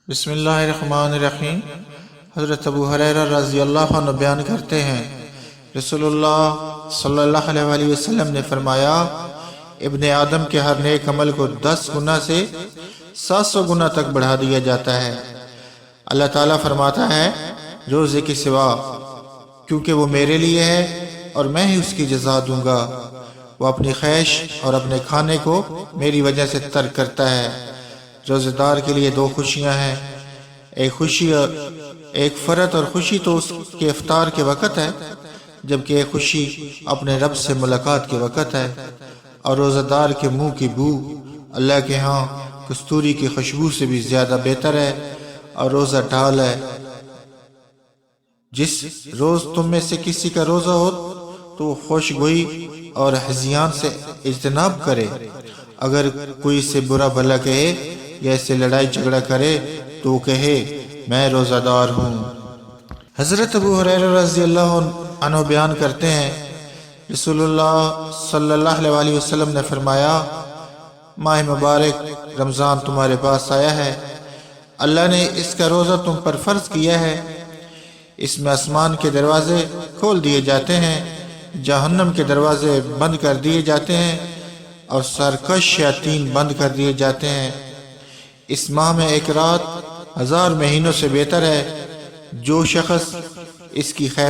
بسم اللہ الرحمن الرحیم۔ حضرت ابو ہریرہ رضی اللہ عنہ بیان کرتے ہیں، رسول اللہ صلی اللہ علیہ وآلہ وسلم نے فرمایا، ابن آدم کے ہر نیک عمل کو 10 گنا سے 700 گنا تک بڑھا دیا جاتا ہے۔ اللہ تعالیٰ فرماتا ہے، روزے کے سوا، کیونکہ وہ میرے لیے ہے اور میں ہی اس کی جزا دوں گا۔ وہ اپنی خواہش اور اپنے کھانے کو میری وجہ سے ترک کرتا ہے۔ روزہ دار کے لیے 2 خوشیاں ہیں، ایک فرحت اور خوشی تو اس کے افطار کے وقت ہے، جبکہ ایک خوشی اپنے رب سے ملاقات کے وقت ہے۔ اور روزہ دار کے منہ کی بو اللہ کے ہاں کستوری کی خوشبو سے بھی زیادہ بہتر ہے، اور روزہ ڈھال ہے۔ جس روز تم میں سے کسی کا روزہ ہو تو وہ خوش گوئی اور ہذیان سے اجتناب کرے۔ اگر کوئی سے برا بھلا کہے یا اس سے لڑائی جھگڑا کرے تو وہ کہے، میں روزہ دار ہوں۔ حضرت ابو ہریرہ رضی اللہ عنہ بیان کرتے ہیں، رسول اللہ صلی اللہ علیہ وآلہ وسلم نے فرمایا، ماہ مبارک رمضان تمہارے پاس آیا ہے، اللہ نے اس کا روزہ تم پر فرض کیا ہے۔ اس میں آسمان کے دروازے کھول دیے جاتے ہیں، جہنم کے دروازے بند کر دیے جاتے ہیں، اور سرکش شیاطین بند کر دیے جاتے ہیں۔ اس ماہ میں ایک رات 1000 مہینوں سے بہتر ہے۔ جو شخص اس کی خیر